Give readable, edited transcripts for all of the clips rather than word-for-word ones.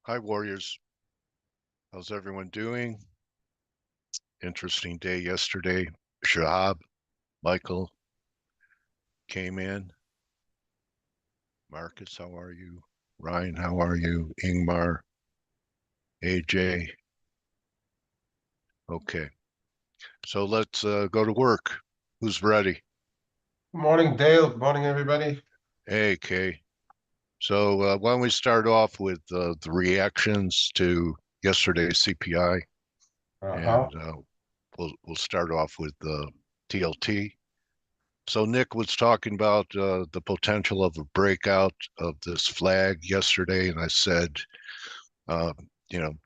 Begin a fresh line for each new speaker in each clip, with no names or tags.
Hi, Warriors. How's everyone doing? Interesting day yesterday. Shahab, Michael came in. Marcus, how are you? Ryan, how are you? Ingmar, AJ. Okay, so let's go to work. Who's ready?
Good morning, Dale. Good morning, everybody.
Hey, Kay. So why don't we start off with the reactions to yesterday's CPI,
Uh-huh.
and we'll start off with the TLT. So Nick was talking about the potential of a breakout of this flag yesterday, and I said, uh,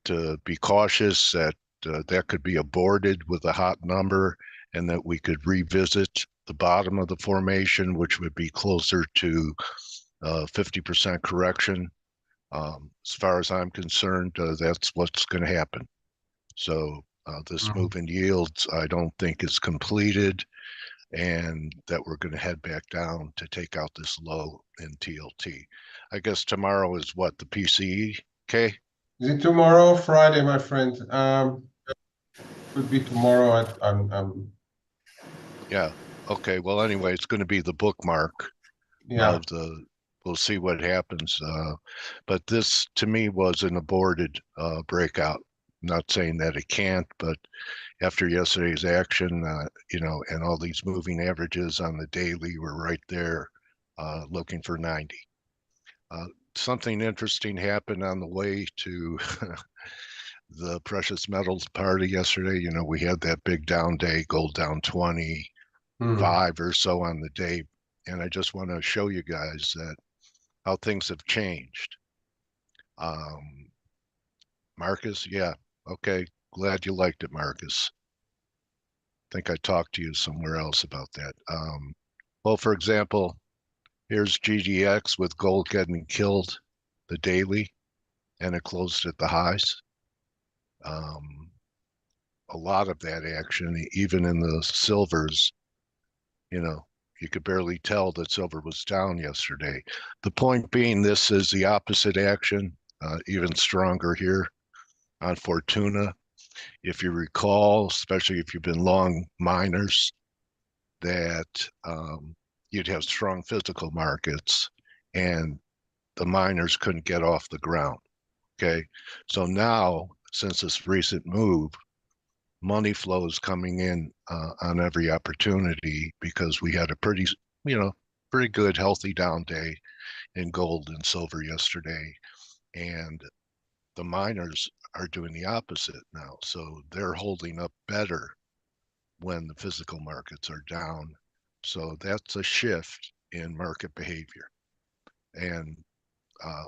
to be cautious that that could be aborted with a hot number, and that we could revisit the bottom of the formation, which would be closer to 50% correction. As far as I'm concerned, that's what's going to happen. So this move in yields, I don't think is completed, and that we're going to head back down to take out this low in TLT. I guess tomorrow is what, the PCE? Okay.
Is it tomorrow, Friday, my friend? Could be tomorrow.
Yeah. Okay. Well, anyway, it's going to be the bookmark
Yeah.
of the. We'll see what happens. But this, to me, was an aborted breakout. Not saying that it can't, but after yesterday's action, and all these moving averages on the daily were right there, looking for 90. Uh, Something interesting happened on the way to the precious metals party yesterday. We had that big down day, gold down 25 or so on the day. And I just want to show you guys that how things have changed. Marcus, yeah, okay. Glad you liked it, Marcus. I think I talked to you somewhere else about that. Well, for example, here's GDX with gold getting killed, the daily, and it closed at the highs. A lot of that action, even in the silvers, you could barely tell that silver was down yesterday. The point being, this is the opposite action, even stronger here on Fortuna. If you recall, especially if you've been long miners, that you'd have strong physical markets and the miners couldn't get off the ground. Okay. So now, since this recent move, money flow is coming in on every opportunity because we had a you know, pretty good, healthy down day in gold and silver yesterday. And the miners are doing the opposite now. So they're holding up better when the physical markets are down. So that's a shift in market behavior, and uh,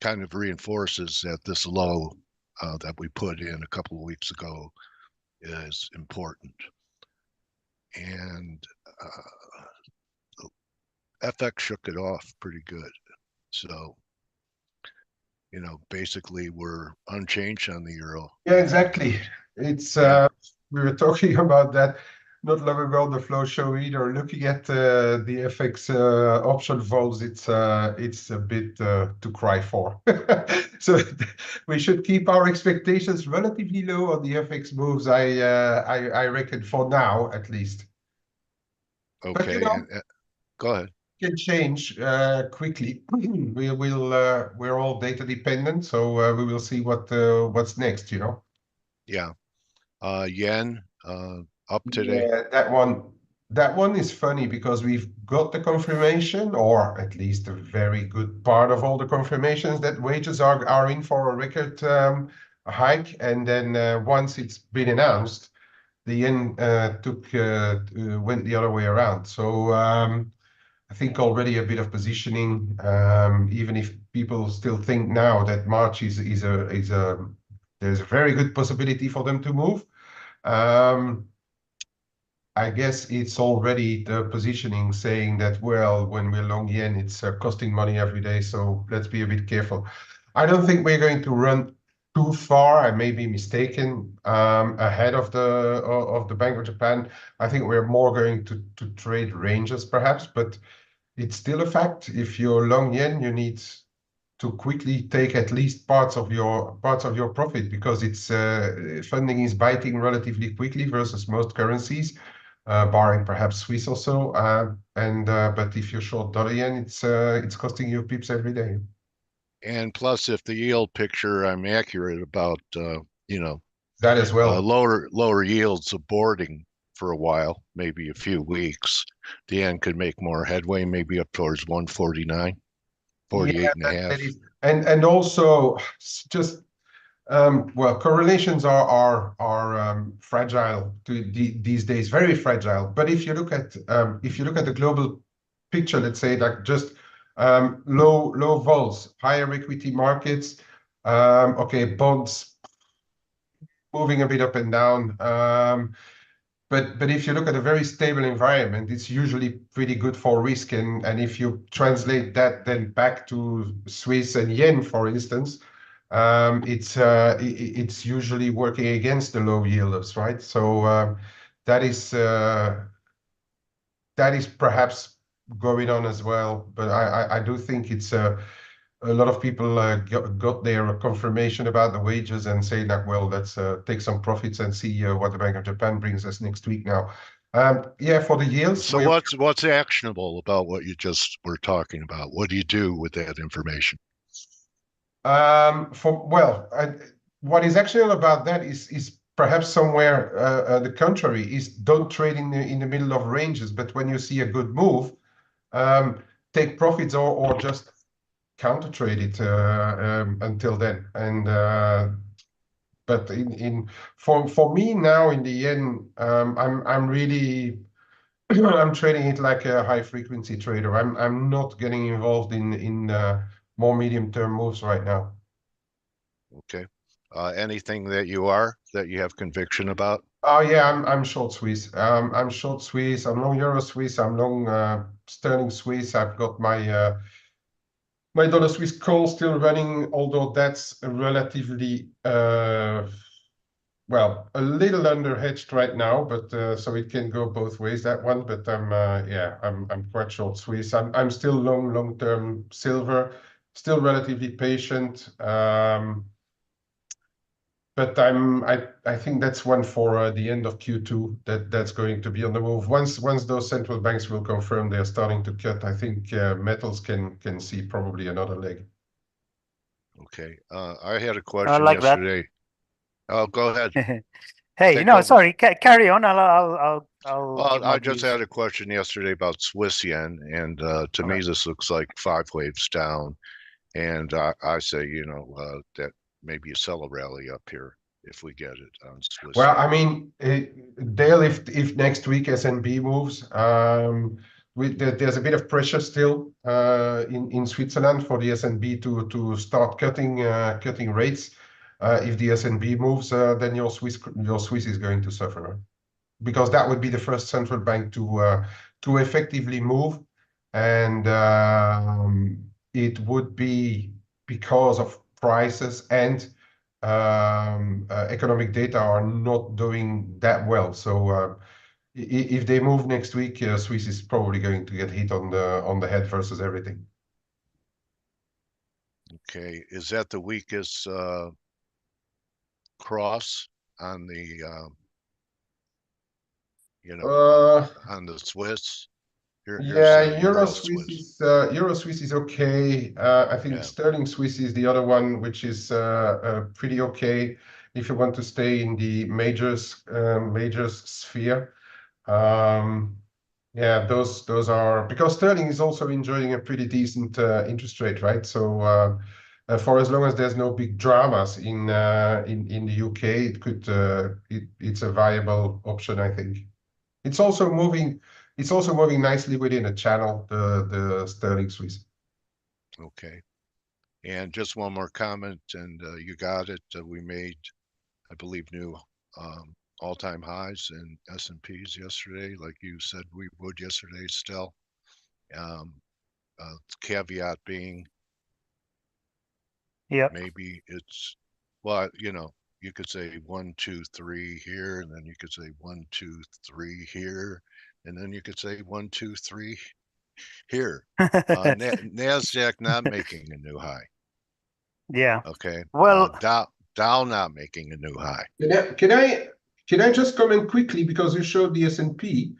kind of reinforces that this low that we put in a couple of weeks ago is important. And FX shook it off pretty good. So, basically we're unchanged on the euro.
Yeah,
And
exactly. It's
yeah,
we were talking about that not long ago on the flow show either. Looking at the FX option vols, it's a bit to cry for. So we should keep our expectations relatively low on the FX moves. I reckon for now at least. But
okay. And go ahead.
can change quickly. We're all data dependent, so we will see what's next,
Yeah. Yen up today.
Yeah, that one is funny because we've got the confirmation, or at least a very good part of all the confirmations that wages are in for a record hike, and then once it's been announced, the yen went the other way around. So I think already a bit of positioning, even if people still think now that March is a there's a very good possibility for them to move. Um, I guess it's already the positioning saying that, well, when we're long yen, it's costing money every day, so let's be a bit careful. I don't think we're going to run too far. I may be mistaken ahead of the Bank of Japan. I think we're more going to trade ranges perhaps, but it's still a fact. If you're long yen, you need to quickly take at least parts of your profit, because it's funding is biting relatively quickly versus most currencies, barring perhaps Swiss also. But if you're short dollar yen, it's costing you pips every day.
And plus, if the yield picture I'm accurate about, you know,
That as well.
lower yields of boarding for a while, maybe a few weeks, the yen could make more headway, maybe up towards 149,
Yeah,
48 and a
that
half.
is, and also just well, correlations are fragile these days, very fragile. But if you look at the global picture, let's say like just low vols, higher equity markets, okay, bonds moving a bit up and down. But if you look at a very stable environment, it's usually pretty good for risk. And if you translate that then back to Swiss and yen, for instance, it's usually working against the low yielders, right? So that is uh, that is perhaps going on as well. But I do think it's a lot of people got their confirmation about the wages and say that, well, let's take some profits and see what the Bank of Japan brings us next week now. Yeah, for the yields,
So what's actionable about what you just were talking about? What do you do with that information?
what is actually about that is perhaps somewhere the contrary, is don't trade in the middle of ranges, but when you see a good move, um, take profits or just counter trade it until then. And but in for me now in the end, I'm really I'm trading it like a high frequency trader. I'm not getting involved in more medium term moves right now.
Okay. Anything that you have conviction about?
Oh yeah, I'm short Swiss. I'm short Swiss. I'm long Euro Swiss. I'm long sterling Swiss. I've got my dollar Swiss call still running, although that's relatively well, a little under hedged right now, but so it can go both ways, that one. But I'm quite short Swiss. I'm still long term silver, still relatively patient. But I think that's one for the end of Q2 that's going to be on the move. Once those central banks will confirm they're starting to cut, I think metals can see probably another leg.
Okay. I had a
I
question
like that.
yesterday. Oh, go ahead.
Hey,
Take
no,
over.
sorry. Carry on. I'll give my
I just
views.
had a question yesterday about Swiss yen, and to
All
me
right.
this looks like 5 waves down, and I say, that maybe you sell a rally up here if we get it on Swiss
Well,
yen.
I mean, Dale, if next week SNB moves, there's a bit of pressure still in Switzerland for the SNB to start cutting rates. If the SNB moves, then your Swiss is going to suffer, because that would be the first central bank to effectively move, and it would be because of prices and economic data are not doing that well. So if they move next week, Swiss is probably going to get hit on the head versus everything.
Okay, is that the weakest cross on the
Uh,
on the Swiss? Here's
Yeah,
Euro Swiss.
Euro Swiss is okay. I think
Yeah.
Sterling Swiss is the other one, which is pretty okay if you want to stay in the majors sphere. Um, yeah, those are, because sterling is also enjoying a pretty decent interest rate, right? So for as long as there's no big dramas in the UK, it's a viable option, I think. It's also moving. It's also moving nicely within a channel, the sterling Swiss.
Okay. And just one more comment, and you got it. We made, I believe, new all-time highs in S&Ps yesterday, like you said we would yesterday, Stel. Um, Caveat being
Yep.
maybe it's, well, you could say 1, 2, 3 here, and then you could say 1, 2, 3 here, and then you could say 1, 2, 3 here. Nasdaq not making a new high.
Yeah.
Okay.
Well,
Dow not making a new high.
Can I just comment quickly because you showed the S&P?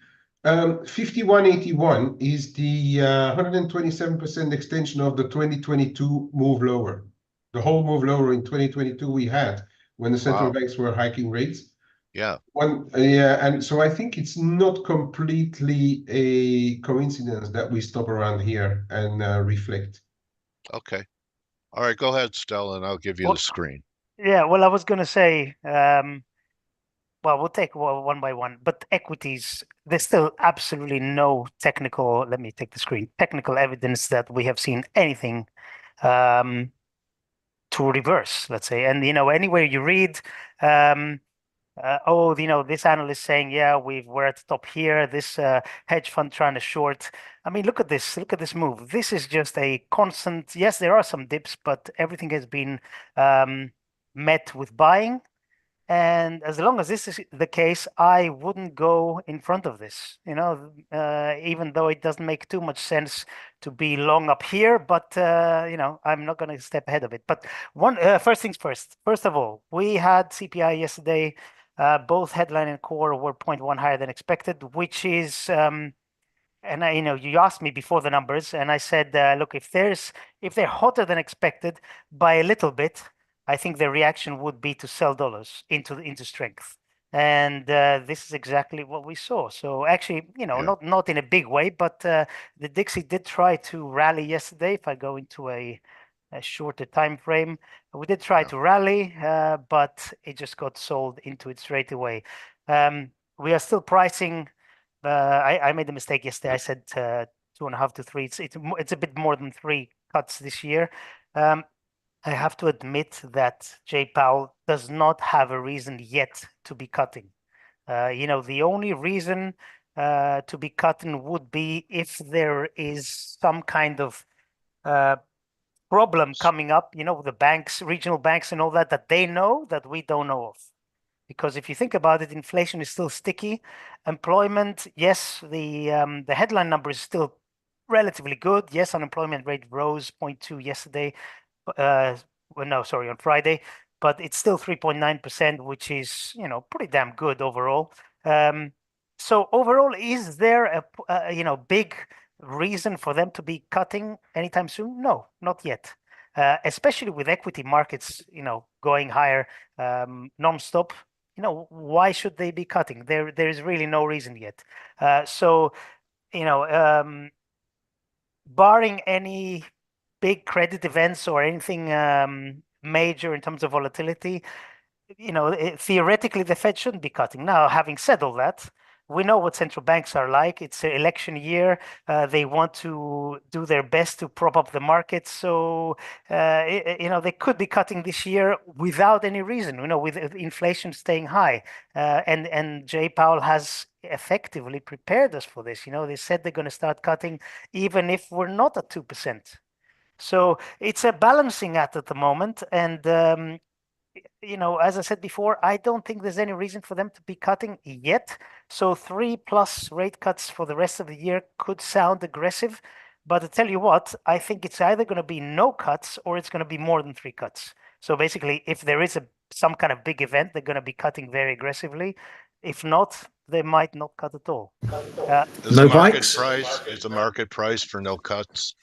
5181 is the 127% extension of the 2022 move lower. The whole move lower in 2022 we had when the central banks were hiking rates.
Yeah.
And so I think it's not completely a coincidence that we stop around here and reflect.
Okay. All right, go ahead, Stella, and I'll give you the screen.
yeah, well, I was going to say, well, we'll take one by one, but equities, there's still absolutely no technical, let me take the screen, technical evidence that we have seen anything to reverse, let's say. And, anywhere you read, this analyst saying, yeah, we're at the top here, this hedge fund trying to short. I mean, look at this move. This is just a constant, yes, there are some dips, but everything has been met with buying. And as long as this is the case, I wouldn't go in front of this, even though it doesn't make too much sense to be long up here, but, I'm not going to step ahead of it. But first things first. First of all, we had CPI yesterday. Both headline and core were 0.1 higher than expected, which is, and you asked me before the numbers, and I said, look, if they're hotter than expected by a little bit, I think the reaction would be to sell dollars into strength. And this is exactly what we saw. So actually, not in a big way, but the Dixie did try to rally yesterday. If I go into a shorter time frame, we did try to rally, but it just got sold into it straight away. We are still pricing. I made a mistake yesterday. I said 2.5 to 3. It's a bit more than 3 cuts this year. I have to admit that Jay Powell does not have a reason yet to be cutting. The only reason to be cutting would be if there is some kind of problem coming up, the banks, regional banks and all that they know that we don't know of. Because if you think about it, inflation is still sticky. Employment, yes, the headline number is still relatively good. Yes, unemployment rate rose 0.2 yesterday. On Friday, but it's still 3.9%, which is, pretty damn good overall. So overall, is there a big reason for them to be cutting anytime soon? No, not yet. Especially with equity markets, going higher non-stop. Why should they be cutting? There is really no reason yet. Barring any big credit events or anything major in terms of volatility, theoretically the Fed shouldn't be cutting. Now, having said all that, we know what central banks are like. It's an election year. They want to do their best to prop up the market. So, they could be cutting this year without any reason, with inflation staying high. And Jay Powell has effectively prepared us for this. They said they're going to start cutting even if we're not at 2%. So it's a balancing act at the moment. And, as I said before, I don't think there's any reason for them to be cutting yet. So 3+ rate cuts for the rest of the year could sound aggressive. But I tell you what, I think it's either going to be no cuts or it's going to be more than 3 cuts. So basically, if there is some kind of big event, they're going to be cutting very aggressively. If not, they might not cut at all.
Is the market price for no cuts?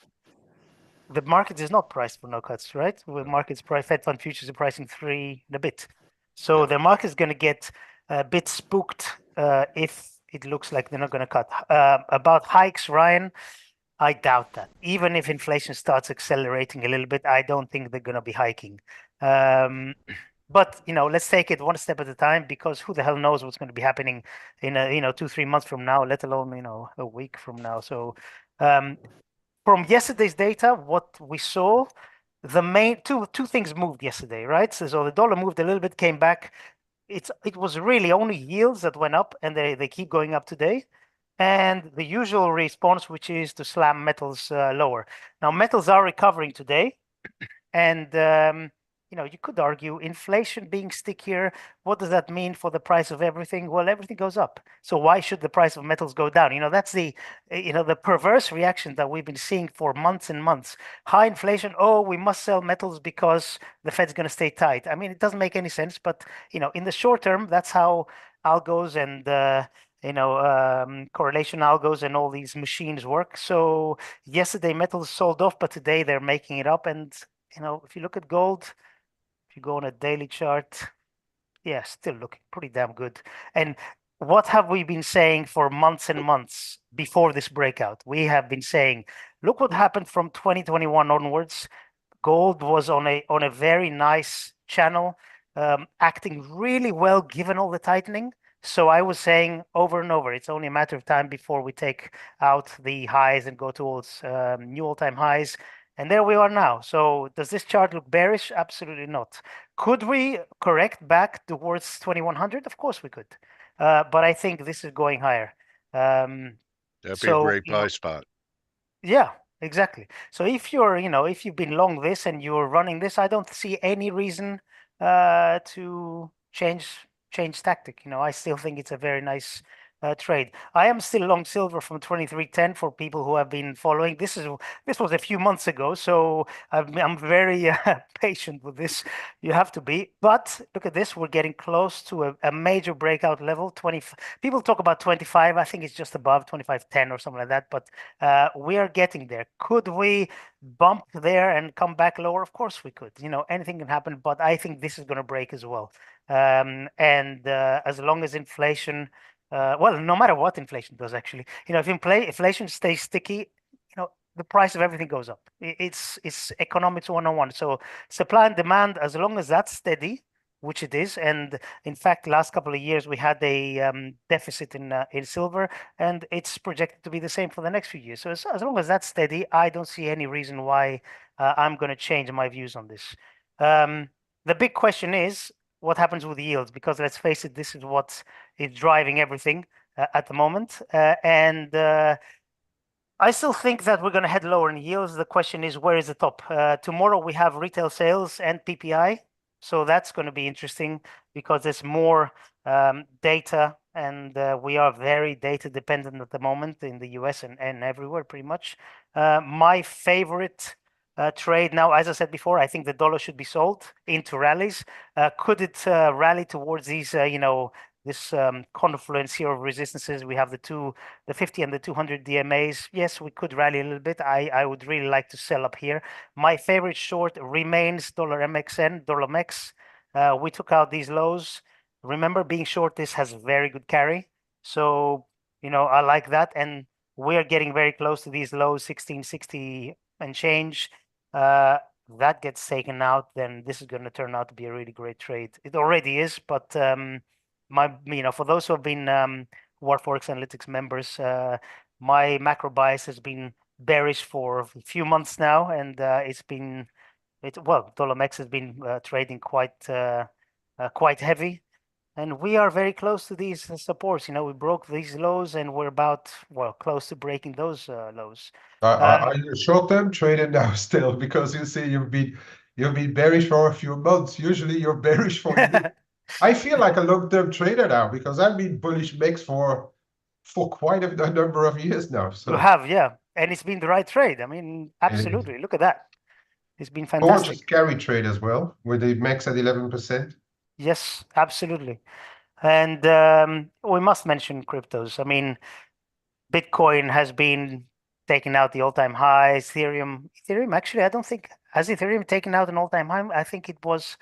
The market is not priced for no cuts, right? The market's Fed fund futures are pricing 3 and a bit. So the market is going to get a bit spooked if it looks like they're not going to cut. About hikes, Ryan, I doubt that. Even if inflation starts accelerating a little bit, I don't think they're going to be hiking. But let's take it one step at a time, because who the hell knows what's going to be happening in 2-3 months from now, let alone a week from now. So from yesterday's data, what we saw, the main two things moved yesterday, right? So the dollar moved a little bit, came back. It was really only yields that went up, and they keep going up today. And the usual response, which is to slam metals lower. Now, metals are recovering today, and you could argue inflation being stickier. What does that mean for the price of everything? Well, everything goes up. So why should the price of metals go down? That's the perverse reaction that we've been seeing for months and months. High inflation. Oh, we must sell metals because the Fed's going to stay tight. I mean, it doesn't make any sense, but in the short term, that's how algos and correlation algos and all these machines work. So yesterday metals sold off, but today they're making it up. And if you look at gold, if you go on a daily chart, yeah, still looking pretty damn good. And what have we been saying for months and months before this breakout? We have been saying, look what happened from 2021 onwards. Gold was on a very nice channel, acting really well given all the tightening. So I was saying over and over, it's only a matter of time before we take out the highs and go towards new all-time highs. And there we are now. So does this chart look bearish? Absolutely not. Could we correct back towards 2100? Of course we could. But I think this is going higher.
That'd be a great buy spot.
Yeah, exactly. So if if you've been long this and you're running this, I don't see any reason to change tactic. I still think it's a very nice trade. I am still long silver from 23.10 for people who have been following. This was a few months ago, so I'm very patient with this. You have to be. But look at this, we're getting close to a major breakout level. People talk about 25. I think it's just above 25.10 or something like that. But we are getting there. Could we bump there and come back lower? Of course we could. Anything can happen. But I think this is going to break as well. And as long as inflation well, no matter what inflation does, actually, if inflation stays sticky, the price of everything goes up. It's economics 101. So supply and demand, as long as that's steady, which it is, and in fact, last couple of years we had a deficit in silver, and it's projected to be the same for the next few years. So as long as that's steady, I don't see any reason why I'm going to change my views on this. The big question is what happens with the yields, because let's face it, this is what is driving everything at the moment. And I still think that we're going to head lower in yields. The question is, where is the top? Tomorrow we have retail sales and PPI. So that's going to be interesting because there's more data, and we are very data dependent at the moment in the US and everywhere pretty much. My favorite trade now, as I said before, I think the dollar should be sold into rallies. Could it rally towards these, this confluence here of resistances? We have the 50 and the 200 DMAs. Yes, we could rally a little bit. I would really like to sell up here. My favorite short remains dollar MXN, dollar MEX. We took out these lows. Remember, being short this has very good carry. So, I like that. And we're getting very close to these lows, 1660 and change. That gets taken out, then this is going to turn out to be a really great trade. It already is, but for those who have been who are ForexAnalytix members, my macro bias has been bearish for a few months now, and dollar MEX has been trading quite heavy, and we are very close to these supports. We broke these lows, and we're about close to breaking those lows.
Are you short-term trader now still? Because you see you've been bearish for a few months. Usually you're bearish for years. I feel like a long-term trader now because I've been bullish mix for quite a number of years now. So
you have, yeah, and it's been the right trade. I mean, absolutely. Look at that. It's been fantastic.
Gorgeous carry trade as well, with the max at 11%.
Yes, absolutely. And we must mention cryptos. I mean, Bitcoin has been taking out the all-time highs. Ethereum, actually, I don't think, has Ethereum taken out an all-time high? I think it was,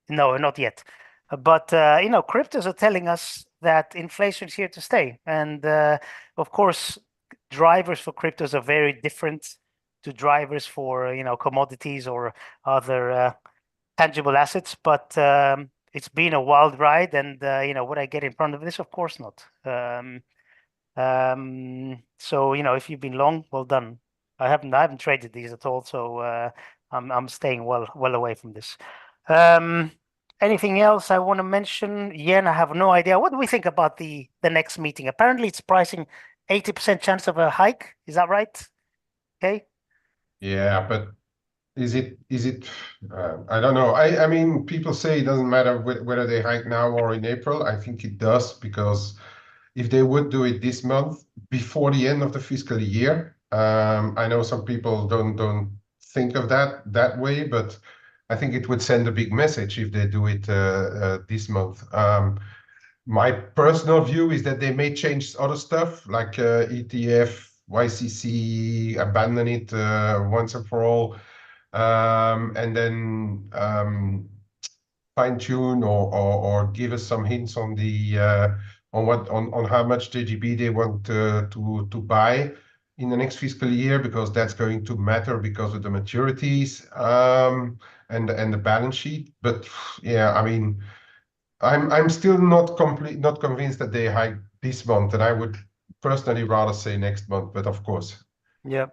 no, not yet. But, cryptos are telling us that inflation is here to stay. And of course, drivers for cryptos are very different to drivers for, commodities or other tangible assets. But it's been a wild ride. And, would I get in front of this? Of course not. So if you've been long, well done. I haven't traded these at all, so I'm staying well away from this. Anything else I want to mention? Yen, I have no idea. What do we think about the next meeting? Apparently, it's pricing 80% chance of a hike. Is that right? Okay.
Yeah, but Is it? I don't know. I mean, people say it doesn't matter whether they hike now or in April. I think it does, because if they would do it this month before the end of the fiscal year, I know some people don't think of that way, but I think it would send a big message if they do it this month. My personal view is that they may change other stuff like ETF, YCC, abandon it once and for all, and then fine tune or give us some hints on the on how much JGB they want to buy in the next fiscal year, because that's going to matter because of the maturities and the balance sheet. But yeah, I mean, I'm still not convinced that they hike this month, and I would personally rather say next month. But of course,
Yeah.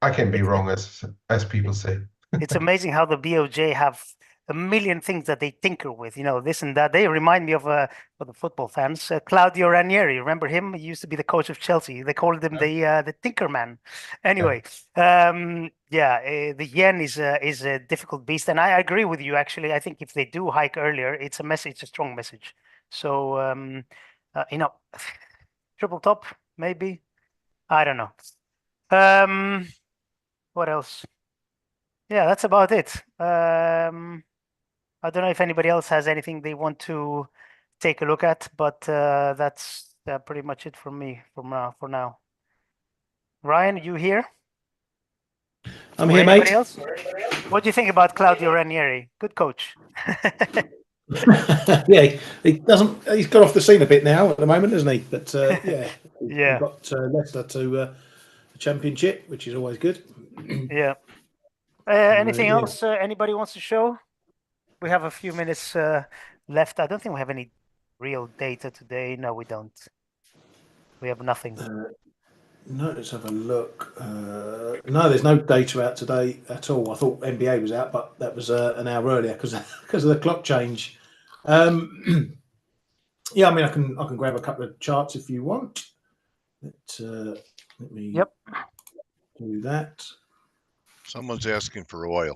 I can be
It's
wrong, as people say.
it's amazing how the BOJ have a million things that they tinker with, this and that. They remind me of for the football fans, Claudio Ranieri. Remember him? He used to be the coach of Chelsea. They called him the Tinker Man. Anyway, yeah, the yen is a difficult beast, and I agree with you. Actually, I think if they do hike earlier, it's a message, a strong message. So triple top maybe. I don't know. What else? Yeah, that's about it. I don't know if anybody else has anything they want to take a look at, but that's pretty much it from me for now. Ryan, you here?
I'm
Or
here,
anybody
mate.
else? What do you think about Claudio Ranieri? Good coach.
Yeah, he's got off the scene a bit now at the moment, hasn't he? But yeah,
Yeah.
we've got Leicester to the Championship, which is always good.
Yeah. Anything
yeah.
else anybody wants to show? We have a few minutes left. I don't think we have any real data today. No, we don't. We have nothing.
No, let's have a look. No, there's no data out today at all. I thought NBA was out, but that was an hour earlier because of the clock change. Yeah, I mean, I can grab a couple of charts if you want. Let me do that.
Someone's asking for oil.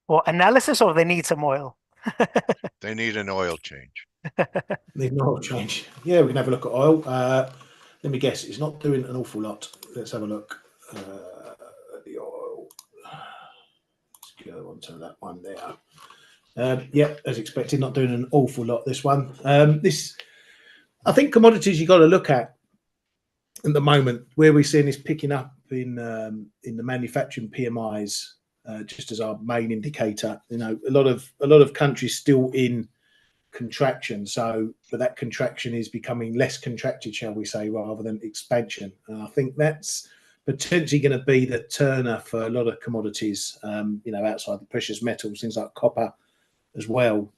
Well, analysis, or they need some oil?
They need an oil change.
Need an oil change. Yeah, we can have a look at oil. Let me guess, it's not doing an awful lot. Let's have a look. The oil. Let's go on to that one there. Yeah, as expected, not doing an awful lot. This one. I think commodities you got to look at the moment. Where we're seeing is picking up in the manufacturing PMIs, just as our main indicator. A lot of countries still in contraction, but that contraction is becoming less contracted, shall we say, rather than expansion. And I think that's potentially going to be the turner for a lot of commodities, outside the precious metals, things like copper as well.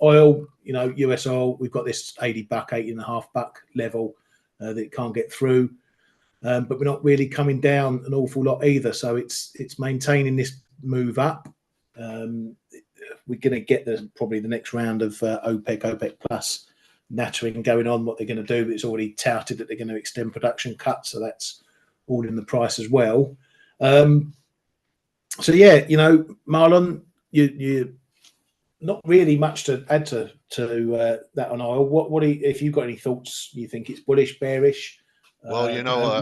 Oil, US oil, we've got this $80, $80.5 level that it can't get through, but we're not really coming down an awful lot either. So it's maintaining this move up. We're going to get probably the next round of OPEC Plus nattering going on, what they're going to do. But it's already touted that they're going to extend production cuts, so that's all in the price as well. So yeah, Marlon, you not really much to add to that on oil. What if you've got any thoughts? You think it's bullish, bearish?
Well,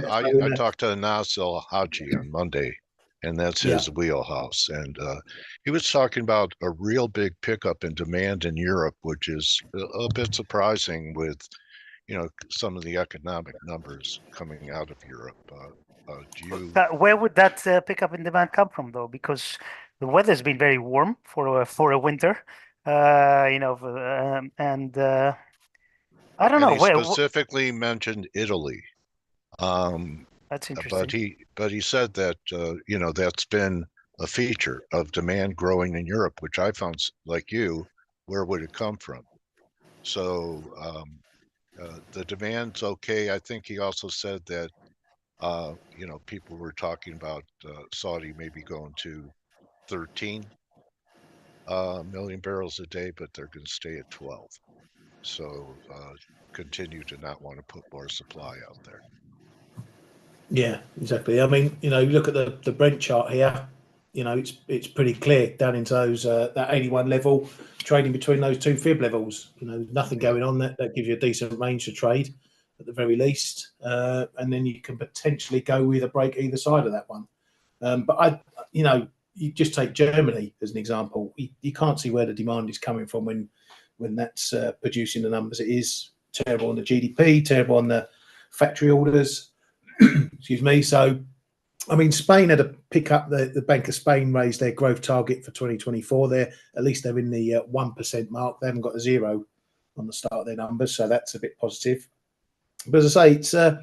I talked to Nasser Haji on Monday, and that's his wheelhouse. And he was talking about a real big pickup in demand in Europe, which is a bit surprising with, some of the economic numbers coming out of Europe.
Where would that pickup in demand come from, though? Because the weather's been very warm for a winter, and I don't know.
He specifically mentioned Italy.
That's interesting.
But he said that that's been a feature of demand growing in Europe, which I found, like you, where would it come from? So the demand's okay. I think he also said that people were talking about Saudi maybe going to 13 million barrels a day, but they're going to stay at 12. So continue to not want to put more supply out there.
Yeah, exactly. I mean, you look at the Brent chart here. you know, it's pretty clear down into those that 81 level, trading between those two fib levels. You know, nothing going on. That gives you a decent range to trade at the very least, and then you can potentially go with a break either side of that one. But you know, you just take Germany as an example. You can't see where the demand is coming from when that's producing the numbers it is. Terrible on the GDP, terrible on the factory orders. Excuse me. So, I mean, Spain had a pick up. The Bank of Spain raised their growth target for 2024. They're in the 1% mark. They haven't got a 0 on the start of their numbers, so that's a bit positive. But as I say,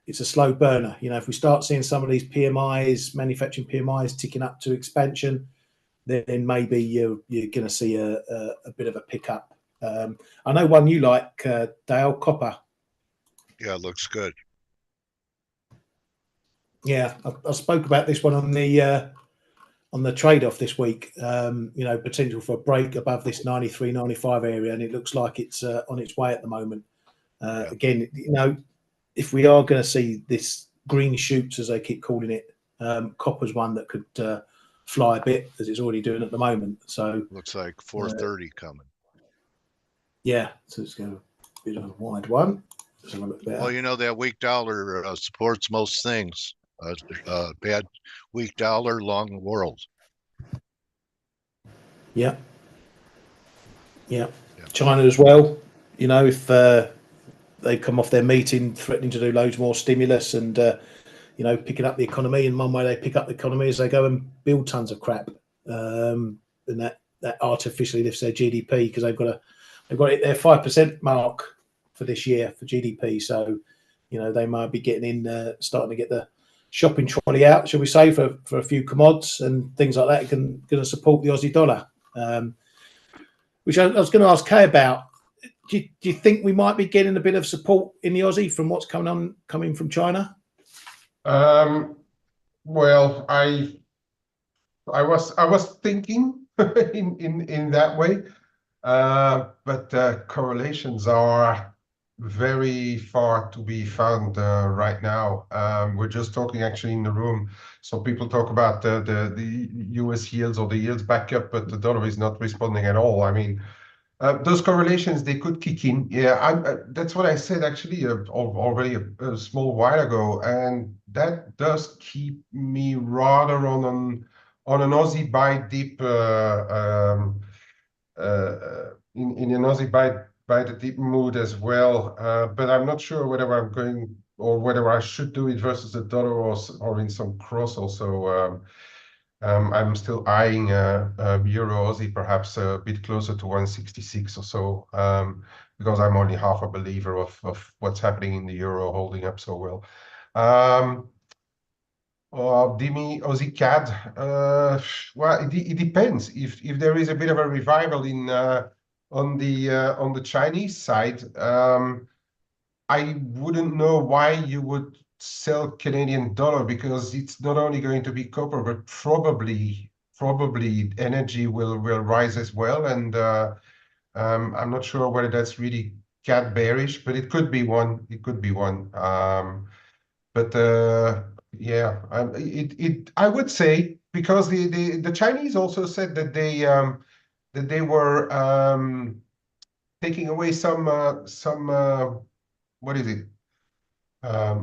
it's a slow burner. You know, if we start seeing some of these PMIs, manufacturing PMIs, ticking up to expansion, then maybe you're going to see a bit of a pickup. I know one you like, Dale, copper.
Yeah, it looks good.
Yeah, I spoke about this one on the trade-off this week. You know, potential for a break above this 93, 95 area, and it looks like it's on its way at the moment. Again, you know, if we are going to see this green shoots, as they keep calling it, copper's one that could fly a bit, as it's already doing at the moment. So
looks like 430 coming.
Yeah, so it's going to be a wide one. Let's have a look there.
Well, you know, that weak dollar supports most things. Bad weak dollar, long world.
Yeah. China as well. You know, if they come off their meeting threatening to do loads more stimulus and you know, picking up the economy, and one way they pick up the economy is they go and build tons of crap, and that artificially lifts their GDP because they've got it their 5% mark for this year for GDP. So, you know, they might be getting in, starting to get the shopping trolley out, shall we say, for a few commods and things like that. Going to support the Aussie dollar, which I was going to ask Kay about. Do you think we might be getting a bit of support in the Aussie from what's coming from China?
Well, I was thinking in that way, but correlations are very far to be found right now. We're just talking actually in the room. So people talk about the US yields or the yields back up, but the dollar is not responding at all. I mean, those correlations, they could kick in. Yeah, that's what I said actually already a small while ago, and that does keep me rather on an Aussie buy dip, in an Aussie buy the dip mood as well. But I'm not sure whether I'm going or whether I should do it versus the dollar or in some cross also. I'm still eyeing Euro Aussie perhaps a bit closer to 166 or so, because I'm only half a believer of what's happening in the Euro holding up so well. Dimi Aussie CAD, well, it depends. If there is a bit of a revival in on the Chinese side, I wouldn't know why you would sell Canadian dollar, because it's not only going to be copper, but probably energy will rise as well. And I'm not sure whether that's really CAD bearish, but it could be one. It could be one. But yeah, I would say, because the Chinese also said that they were taking away some what is it?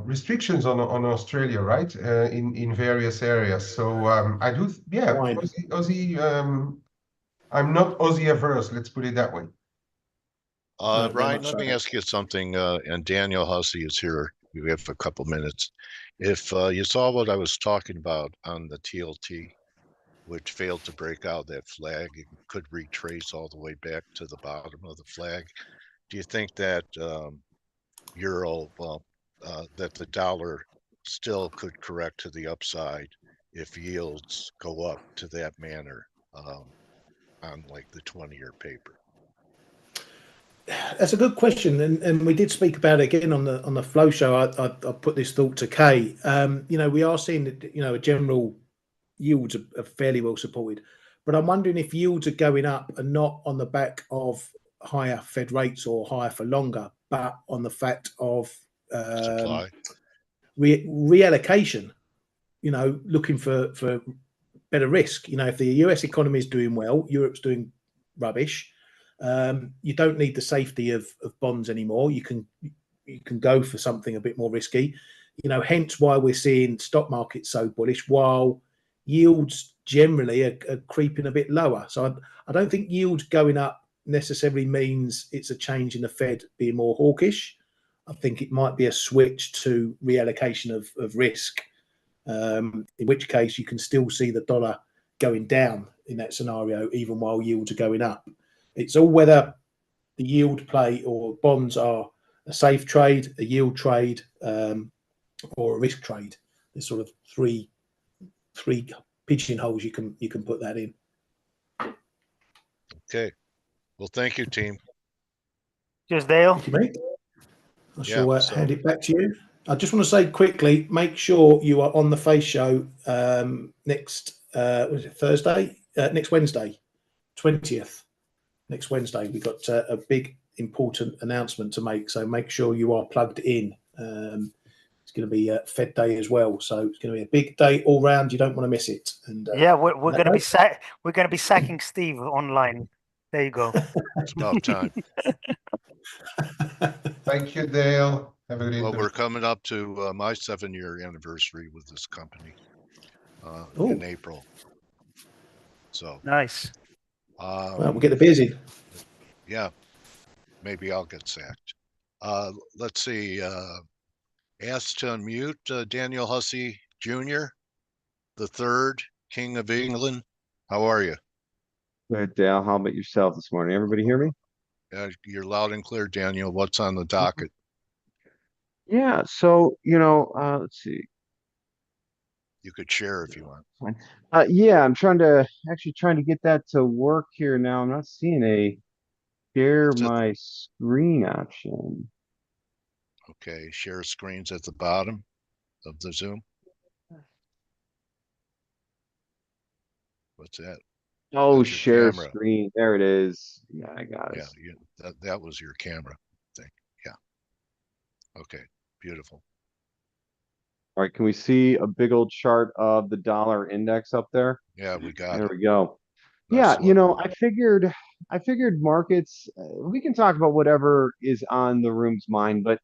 Restrictions on Australia, right? In various areas. So I do, yeah. Aussie. I'm not Aussie averse. Let's put it that way.
Ryan, let me ask you something. And Daniel Hussey is here. We have a couple minutes. If you saw what I was talking about on the TLT, which failed to break out that flag, it could retrace all the way back to the bottom of the flag. Do you think that Euro, that the dollar still could correct to the upside if yields go up to that manner on like the 20-year paper?
That's a good question, and we did speak about it again on the flow show. I put this thought to Kay. You know, we are seeing that, you know, a general yields are fairly well supported, but I'm wondering if yields are going up and not on the back of higher Fed rates or higher for longer, but on the fact of
supply
reallocation. You know, looking for better risk. You know, if the US economy is doing well, Europe's doing rubbish. You don't need the safety of bonds anymore. You can go for something a bit more risky. You know, hence why we're seeing stock markets so bullish, while yields generally are creeping a bit lower. So I don't think yields going up necessarily means it's a change in the Fed being more hawkish. I think it might be a switch to reallocation of risk, in which case you can still see the dollar going down in that scenario, even while yields are going up. It's all whether the yield play or bonds are a safe trade, a yield trade, or a risk trade. There's sort of three pigeonholes you can put that in.
Okay. Well, thank you, team.
Cheers, Dale.
Thank you, mate. I
Yeah,
shall
so-
hand it back to you. I just want to say quickly, make sure you are on the F.A.C.E show next was it Thursday? Next Wednesday, 20th. Next Wednesday, we've got a big important announcement to make. So make sure you are plugged in. It's going to be Fed Day as well, so it's going to be a big day all round. You don't want to miss it. And
Yeah, we're going to be we're going to be sacking Steve online. There you go.
It's about time.
Thank you, Dale. Have a great
Well,
day.
we're coming up to my 7-year anniversary with this company
Ooh.
in April. So
Nice.
Well, we'll get the beers in.
yeah, maybe I'll get sacked. Let's see. Asked to unmute Daniel Hussey Jr., the third King of England. How are you?
Good, Dale. How about yourself this morning? Everybody hear me?
You're loud and clear, Daniel. What's on the docket?
Yeah. So, let's see.
You could share if you want.
Fine. Yeah, I'm trying to get that to work here now. I'm not seeing a share
It's at
my screen option.
Okay, share screens at the bottom of the Zoom. What's that?
Oh,
That's your
share
camera.
screen. There it is. Yeah, I got it.
Yeah, that was your camera thing. Yeah. Okay, beautiful.
All right. Can we see a big old chart of the dollar index up there?
Yeah, we got
There
it.
we go.
Nice
Yeah,
look.
I figured markets, we can talk about whatever is on the room's mind, but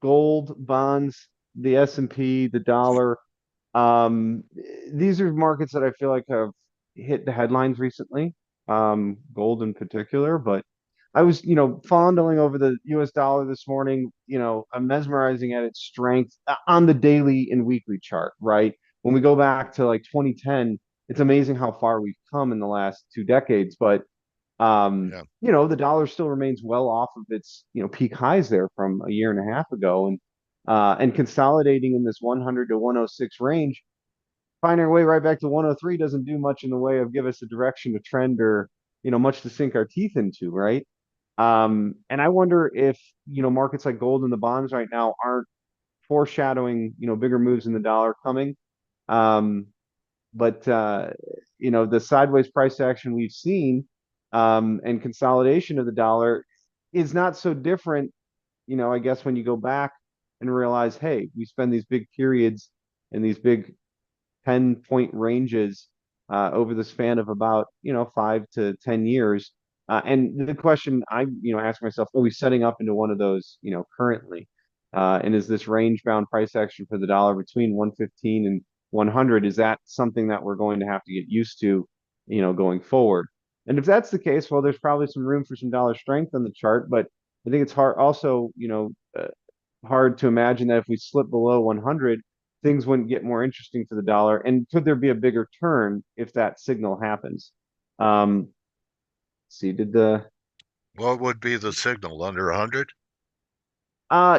gold, bonds, the S&P, the dollar, um, these are markets that I feel like have hit the headlines recently, gold in particular, but I was, fondling over the US dollar this morning, I'm mesmerizing at its strength on the daily and weekly chart, right? When we go back to like 2010, it's amazing how far we've come in the last 2 decades, but
Yeah.
the dollar still remains well off of its, peak highs there from a year and a half ago, and consolidating in this 100 to 106 range, finding our way right back to 103 doesn't do much in the way of give us a direction to trend or, much to sink our teeth into, right? And I wonder if, markets like gold and the bonds right now aren't foreshadowing, bigger moves in the dollar coming. But the sideways price action we've seen, and consolidation of the dollar is not so different, I guess when you go back and realize, hey, we spend these big periods and these big 10-point ranges over the span of about 5 to 10 years. And the question I ask myself, are we setting up into one of those currently? And is this range bound price action for the dollar between 115 and 100? Is that something that we're going to have to get used to going forward? And if that's the case, well, there's probably some room for some dollar strength on the chart, but I think it's hard also hard to imagine that if we slip below 100, things wouldn't get more interesting for the dollar. And could there be a bigger turn if that signal happens? See,
What would be the signal? Under 100?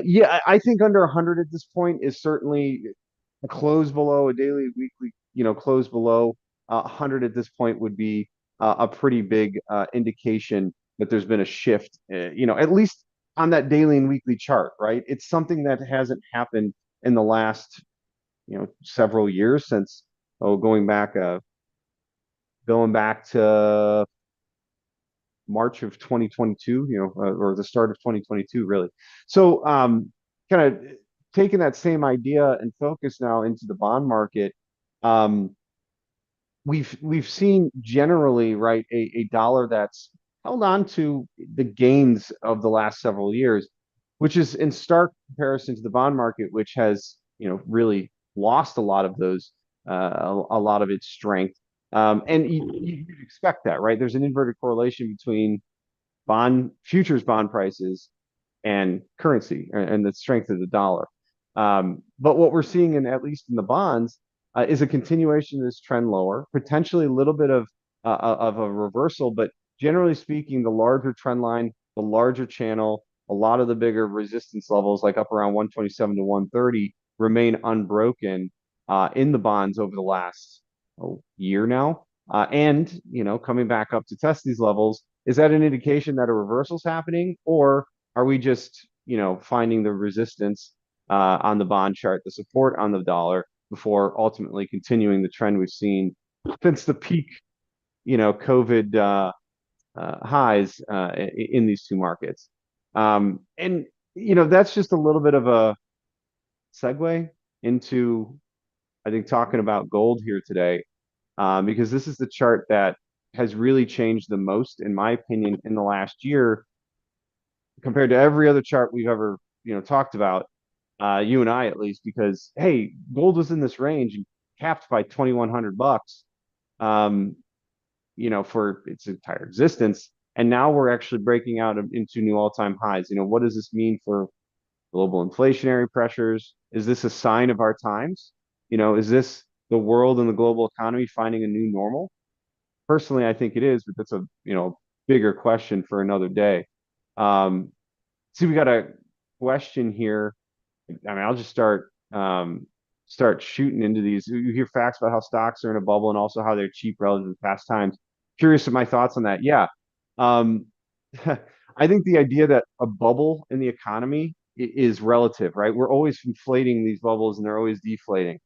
yeah, I think under 100 at this point is certainly a close below a daily, weekly, close below 100 at this point would be a pretty big indication that there's been a shift, at least on that daily and weekly chart, right? It's something that hasn't happened in the last, several years since, going back to March of 2022, or the start of 2022, really. So, kind of taking that same idea and focus now into the bond market. we've seen generally, right, a dollar that's held on to the gains of the last several years, which is in stark comparison to the bond market, which has, really lost a lot of those, a lot of its strength. And you'd expect that, right? There's an inverted correlation between futures bond prices and currency and the strength of the dollar. But what we're seeing at least in the bonds, is a continuation of this trend lower, potentially a little bit of a reversal, but generally speaking, the larger trend line, the larger channel, a lot of the bigger resistance levels, like up around 127 to 130, remain unbroken in the bonds over the last year now. And coming back up to test these levels, is that an indication that a reversal is happening, or are we just finding the resistance on the bond chart, the support on the dollar, before ultimately continuing the trend we've seen since the peak, COVID highs in these two markets? And that's just a little bit of a segue into, I think, talking about gold here today, because this is the chart that has really changed the most, in my opinion, in the last year compared to every other chart we've ever talked about, you and I at least, because hey, gold was in this range and capped by $2,100, for its entire existence, and now we're actually breaking out into new all-time highs. What does this mean for global inflationary pressures? Is this a sign of our times? Is this the world and the global economy finding a new normal? Personally, I think it is, but that's a bigger question for another day. See, we got a question here. I mean, I'll just start shooting into these. You hear facts about how stocks are in a bubble and also how they're cheap relative to past times. Curious of my thoughts on that. Yeah. I think the idea that a bubble in the economy is relative, right? We're always inflating these bubbles and they're always deflating.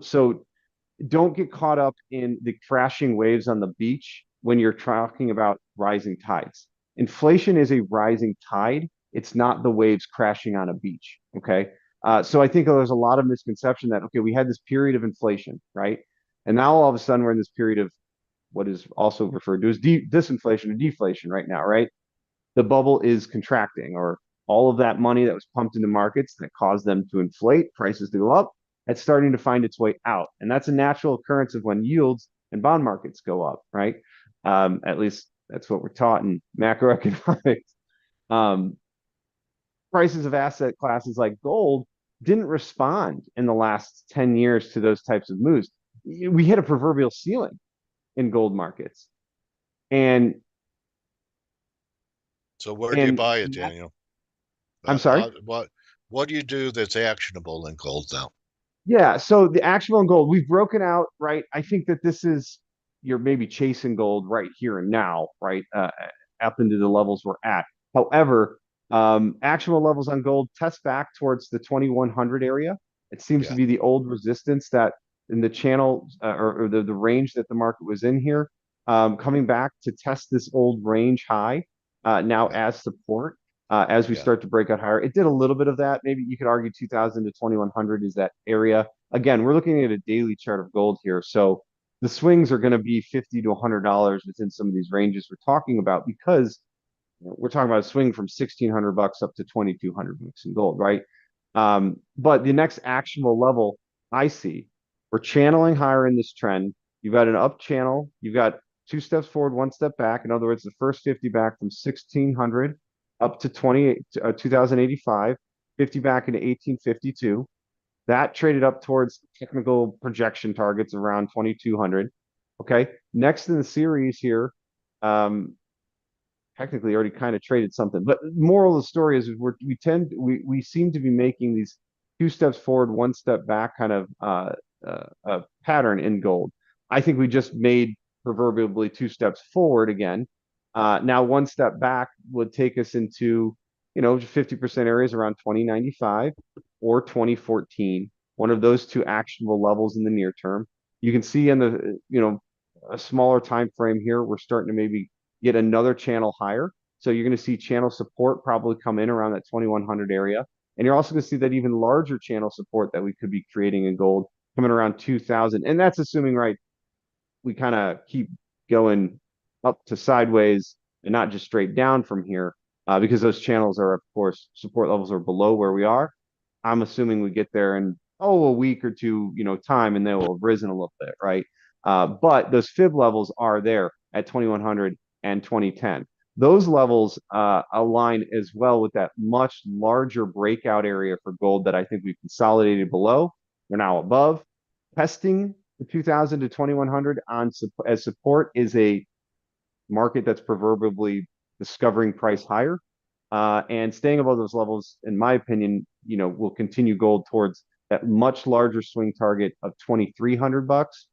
So don't get caught up in the crashing waves on the beach when you're talking about rising tides. Inflation is a rising tide. It's not the waves crashing on a beach. Okay. So I think there's a lot of misconception that, okay, we had this period of inflation, right? And now all of a sudden we're in this period of what is also referred to as disinflation or deflation right now, right? The bubble is contracting, or all of that money that was pumped into markets that caused them to inflate, prices to go up, it's starting to find its way out. And that's a natural occurrence of when yields and bond markets go up, right? At least that's what we're taught in macroeconomics. Prices of asset classes like gold didn't respond in the last 10 years to those types of moves. We hit a proverbial ceiling in gold markets. And
so where do you buy it, Daniel?
I'm sorry?
What do you do that's actionable in gold now?
Yeah, so the actionable in gold, we've broken out, right? I think that this is, you're maybe chasing gold right here and now, right? Up into the levels we're at. However, actual levels on gold test back towards the 2100 area. It seems to be the old resistance that in the channel, or the range that the market was in here, coming back to test this old range high now as support. As we start to break out higher, it did a little bit of that. Maybe you could argue 2000 to 2100 is that area. Again, we're looking at a daily chart of gold here, so the swings are going to be $50 to $100 within some of these ranges we're talking about, because we're talking about a swing from $1,600 up to $2,200 in gold, right? But the next actionable level I see, we're channeling higher in this trend. You've got an up channel. You've got 2 steps forward, 1 step back. In other words, the first 50 back from 1600 up to 2085, 50 back into 1852. That traded up towards technical projection targets around 2200. Okay. Next in the series here, technically already kind of traded something, but the moral of the story is we seem to be making these 2 steps forward, 1 step back kind of pattern in gold. I think we just made proverbially 2 steps forward again. Now 1 step back would take us into 50% areas around 2095 or 2014. One of those two actionable levels in the near term. You can see in the a smaller time frame here, we're starting to maybe get another channel higher. So you're going to see channel support probably come in around that 2100 area. And you're also going to see that even larger channel support that we could be creating in gold coming around 2000. And that's assuming, right, we kind of keep going up to sideways and not just straight down from here, because those channels are, of course, support levels are below where we are. I'm assuming we get there in a week or two, time, and they will have risen a little bit, right? But those fib levels are there at 2100 and 2010. Those levels align as well with that much larger breakout area for gold that I think we've consolidated below. We're now above. Testing the 2000 to 2100 as support is a market that's proverbially discovering price higher. And staying above those levels, in my opinion, will continue gold towards that much larger swing target of 2,300 bucks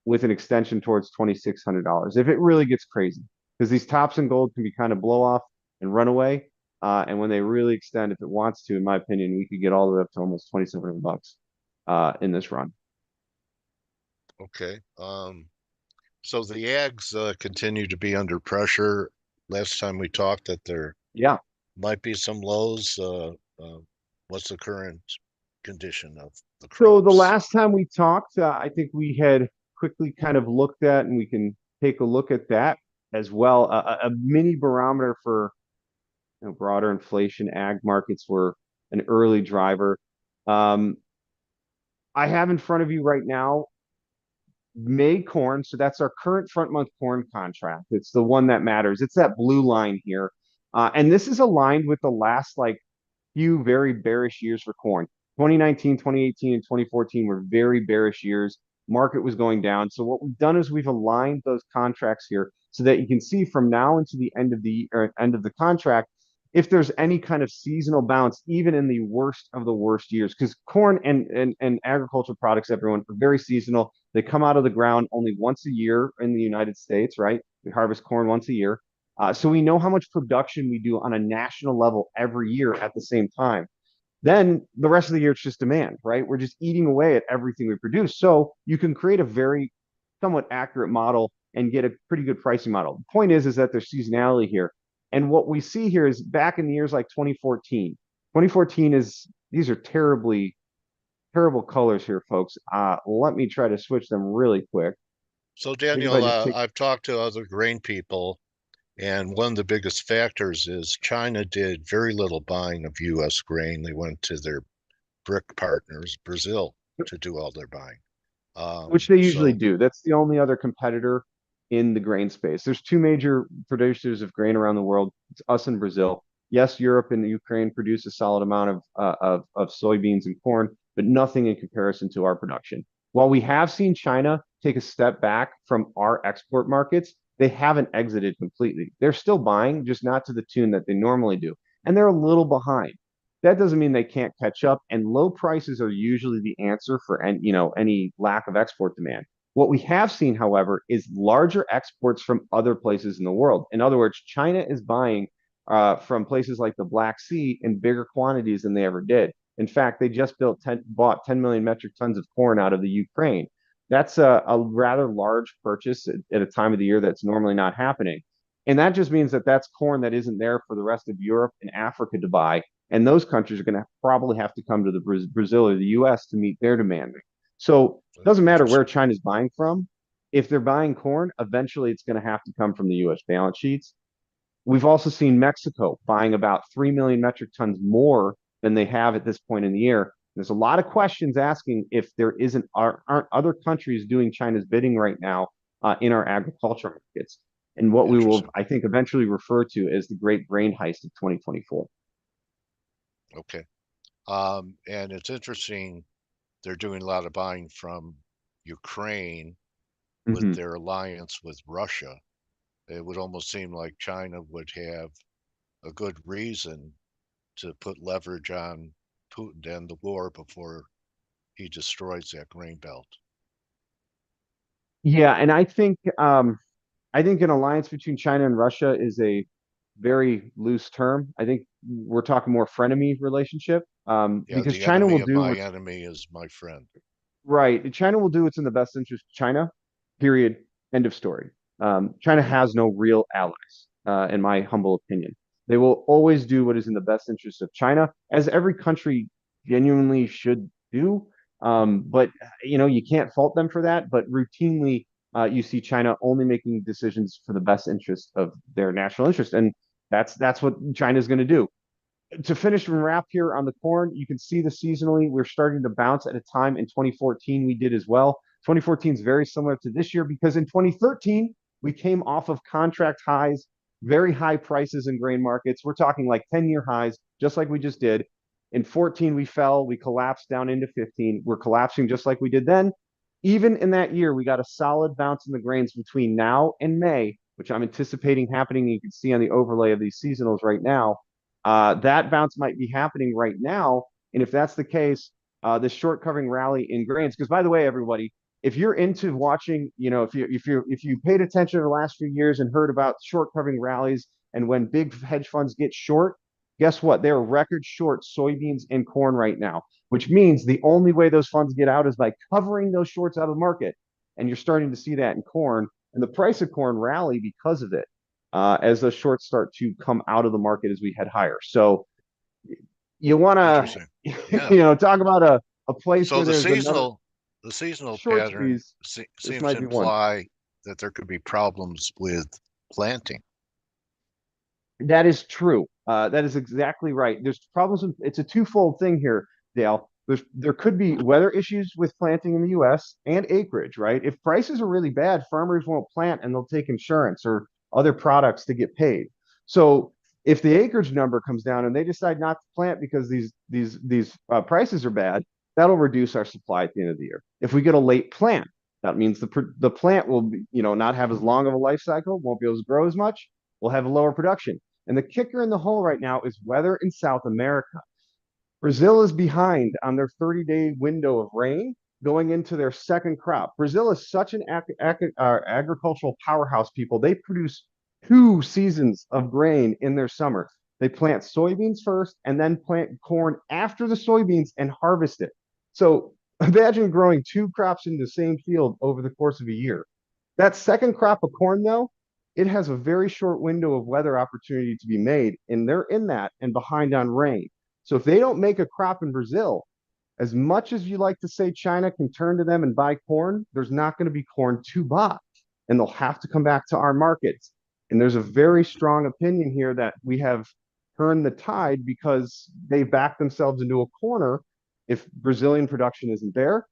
with an extension towards $2,600 if it really gets crazy. Because these tops in gold can be kind of blow off and run away. And when they really extend, if it wants to, in my opinion, we could get all the way up to almost 2,700 bucks in this run.
Okay. So the ags continue to be under pressure. Last time we talked that there might be some lows. What's the current condition of the crops?
So the last time we talked, I think we had quickly kind of looked at, and we can take a look at that as well. A mini barometer for broader inflation. Ag markets were an early driver. I have in front of you right now May corn. So that's our current front month corn contract. It's the one that matters. It's that blue line here. And this is aligned with the last few very bearish years for corn. 2019, 2018, and 2014 were very bearish years. Market was going down. So what we've done is we've aligned those contracts here so that you can see from now into the end of the contract if there's any kind of seasonal bounce, even in the worst of the worst years, because corn and agricultural products, everyone, are very seasonal. They come out of the ground only once a year in the United States, right? We harvest corn once a year. So we know how much production we do on a national level every year at the same time. Then the rest of the year, it's just demand, right? We're just eating away at everything we produce. So you can create a very somewhat accurate model and get a pretty good pricing model. The point is that there's seasonality here. And what we see here is back in the years like 2014. 2014 these are terrible colors here, folks. Let me try to switch them really quick.
So Daniel, I've talked to other grain people, and one of the biggest factors is China did very little buying of U.S. grain. They went to their BRIC partners, Brazil, to do all their buying.
Which they usually do. That's the only other competitor in the grain space. There's two major producers of grain around the world. It's us and Brazil. Yes, Europe and the Ukraine produce a solid amount of soybeans and corn, but nothing in comparison to our production. While we have seen China take a step back from our export markets, they haven't exited completely. They're still buying, just not to the tune that they normally do. And they're a little behind. That doesn't mean they can't catch up, and low prices are usually the answer for any lack of export demand. What we have seen, however, is larger exports from other places in the world. In other words, China is buying from places like the Black Sea in bigger quantities than they ever did. In fact, they just bought 10 million metric tons of corn out of the Ukraine. That's a rather large purchase at a time of the year that's normally not happening. And that just means that that's corn that isn't there for the rest of Europe and Africa to buy. And those countries are going to probably have to come to the Brazil or the US to meet their demand. So it doesn't matter where China's buying from. If they're buying corn, eventually it's going to have to come from the US balance sheets. We've also seen Mexico buying about 3 million metric tons more than they have at this point in the year. There's a lot of questions asking if there aren't other countries doing China's bidding right now in our agriculture markets, and what we will, I think, eventually refer to as the Great Grain Heist of 2024.
Okay. And it's interesting, they're doing a lot of buying from Ukraine with their alliance with Russia. It would almost seem like China would have a good reason to put leverage on Putin to end the war before he destroys that grain belt.
Yeah, and I think an alliance between China and Russia is a very loose term. I think we're talking more frenemy relationship. Because China will do
my enemy is my friend.
Right. China will do what's in the best interest of China. Period. End of story. China has no real allies, in my humble opinion. They will always do what is in the best interest of China, as every country genuinely should do. But you can't fault them for that. But routinely, you see China only making decisions for the best interest of their national interest, and that's what China is going to do. To finish and wrap here on the corn, you can see the seasonally we're starting to bounce at a time in 2014 we did as well. 2014 is very similar to this year because in 2013 we came off of contract highs, very high prices in grain markets. We're talking like 10-year highs, just like we just did. In 14 we fell, we collapsed down into 15. We're collapsing just like we did then. Even in that year, we got a solid bounce in the grains between now and May, which I'm anticipating happening. You can see on the overlay of these seasonals right now. That bounce might be happening right now. And if that's the case, the short covering rally in grains, because by the way, everybody, if you're into watching, if you paid attention to the last few years and heard about short covering rallies and when big hedge funds get short, guess what? They're record short soybeans and corn right now, which means the only way those funds get out is by covering those shorts out of the market. And you're starting to see that in corn, and the price of corn rally because of it. As those shorts start to come out of the market as we head higher. So you want to, talk about a place where there's
the seasonal
short
pattern
squeeze.
seems
might
to
be one.
imply that there could be problems with planting.
That is true. That is exactly right. There's problems. It's a twofold thing here, Dale. There could be weather issues with planting in the U.S. and acreage, right? If prices are really bad, farmers won't plant and they'll take insurance or other products to get paid. So if the acreage number comes down and they decide not to plant because these prices are bad, that'll reduce our supply at the end of the year. If we get a late plant, that means the plant will be, not have as long of a life cycle, won't be able to grow as much. We'll have a lower production. And the kicker in the hole right now is weather in South America. Brazil is behind on their 30-day window of rain going into their second crop. Brazil is such an agricultural powerhouse, people. They produce 2 seasons of grain in their summer. They plant soybeans first and then plant corn after the soybeans and harvest it. So imagine growing 2 crops in the same field over the course of a year. That second crop of corn, though, it has a very short window of weather opportunity to be made, and they're in that and behind on rain. So if they don't make a crop in Brazil, as much as you like to say China can turn to them and buy corn, there's not going to be corn to buy, and they'll have to come back to our markets. And there's a very strong opinion here that we have turned the tide because they backed themselves into a corner. If Brazilian production isn't there,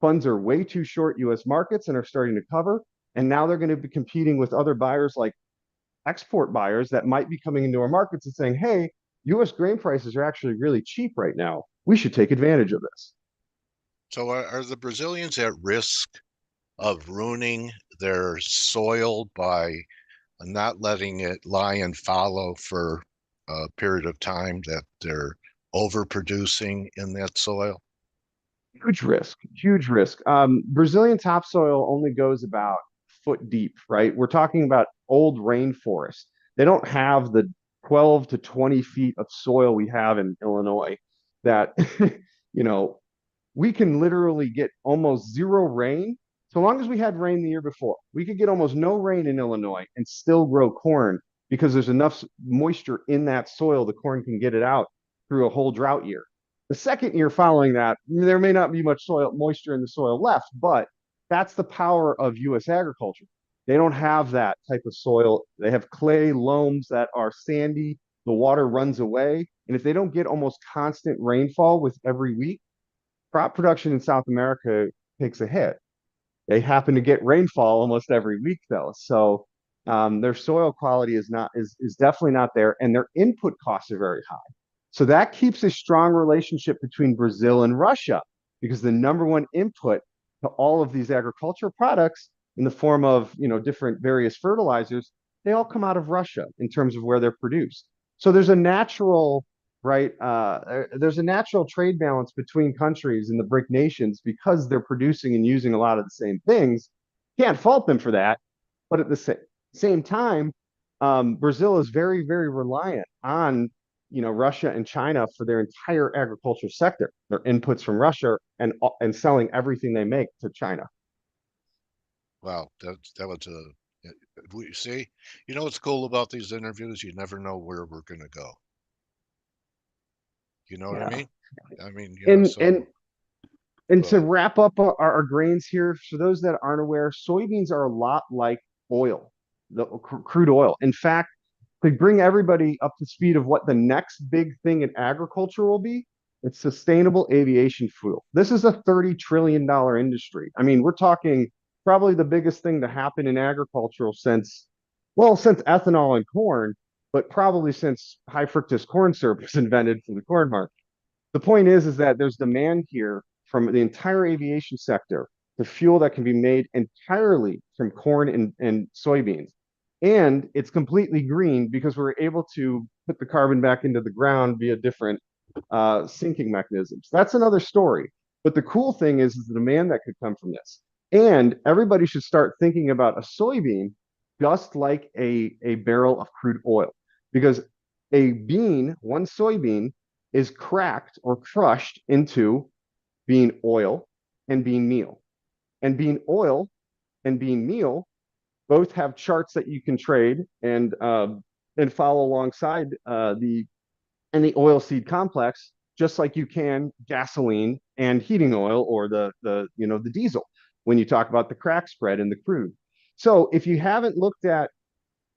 funds are way too short U.S. markets and are starting to cover. And now they're going to be competing with other buyers like export buyers that might be coming into our markets and saying, hey, U.S. grain prices are actually really cheap right now. We should take advantage of this.
So are the Brazilians at risk of ruining their soil by not letting it lie and fallow for a period of time that they're overproducing in that soil?
Huge risk, huge risk. Brazilian topsoil only goes about foot deep, right? We're talking about old rainforest. They don't have the 12 to 20 feet of soil we have in Illinois that, we can literally get almost zero rain. So long as we had rain the year before, we could get almost no rain in Illinois and still grow corn because there's enough moisture in that soil, the corn can get it out through a whole drought year. The second year following that, there may not be much moisture in the soil left, but that's the power of U.S. agriculture. They don't have that type of soil. They have clay loams that are sandy. The water runs away. And if they don't get almost constant rainfall with every week, crop production in South America takes a hit. They happen to get rainfall almost every week, though. So their soil quality is definitely not there, and their input costs are very high. So that keeps a strong relationship between Brazil and Russia, because the number one input to all of these agricultural products in the form of different various fertilizers, they all come out of Russia in terms of where they're produced. So there's a natural there's a natural trade balance between countries in the BRIC nations because they're producing and using a lot of the same things. Can't fault them for that, but at the same time, Brazil is very, very reliant on Russia and China for their entire agriculture sector. Their inputs from Russia and selling everything they make to China.
Wow, that was we see. What's cool about these interviews? You never know where we're going to go. You know what I mean?
And And
Go
to
ahead.
wrap up our grains here, for those that aren't aware, soybeans are a lot like oil, the crude oil. In fact, to bring everybody up to speed of what the next big thing in agriculture will be, it's sustainable aviation fuel. This is a $30 trillion industry. I mean, we're talking probably the biggest thing to happen in agricultural since, well, since ethanol and corn, but probably since high fructose corn syrup was invented for the corn market. The point is that there's demand here from the entire aviation sector, the fuel that can be made entirely from corn and soybeans. And it's completely green because we're able to put the carbon back into the ground via different sinking mechanisms. That's another story. But the cool thing is the demand that could come from this. And everybody should start thinking about a soybean just like a barrel of crude oil, because a bean, one soybean, is cracked or crushed into bean oil and bean meal. And bean oil and bean meal both have charts that you can trade and follow alongside the oil seed complex, just like you can gasoline and heating oil or the diesel when you talk about the crack spread in the crude. So if you haven't looked at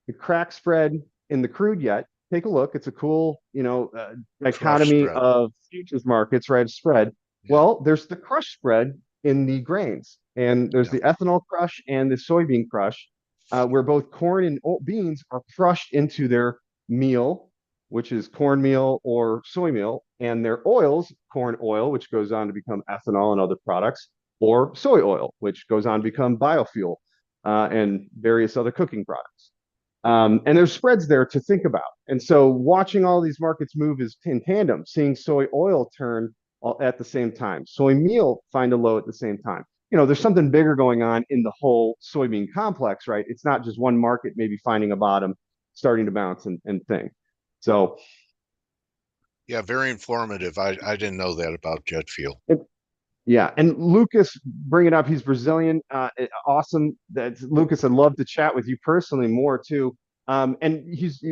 the crack spread in the crude yet, take a look. It's a cool,
Crush
dichotomy
spread.
of futures markets, right? Spread.
Yeah.
Well, there's the crush spread in the grains, and there's
Yeah.
the ethanol crush and the soybean crush, where both corn and beans are crushed into their meal, which is cornmeal or soy meal, and their oils, corn oil, which goes on to become ethanol and other products, or soy oil, which goes on to become biofuel and various other cooking products. And there's spreads there to think about. And so watching all these markets move is in tandem, seeing soy oil turn at the same time, soy meal find a low at the same time. There's something bigger going on in the whole soybean complex, right? It's not just one market maybe finding a bottom, starting to bounce and thing. So
Yeah, very informative. I didn't know that about jet fuel.
yeah, and Lucas, bring it up. He's Brazilian. Awesome. That's Lucas. I'd love to chat with you personally more too. And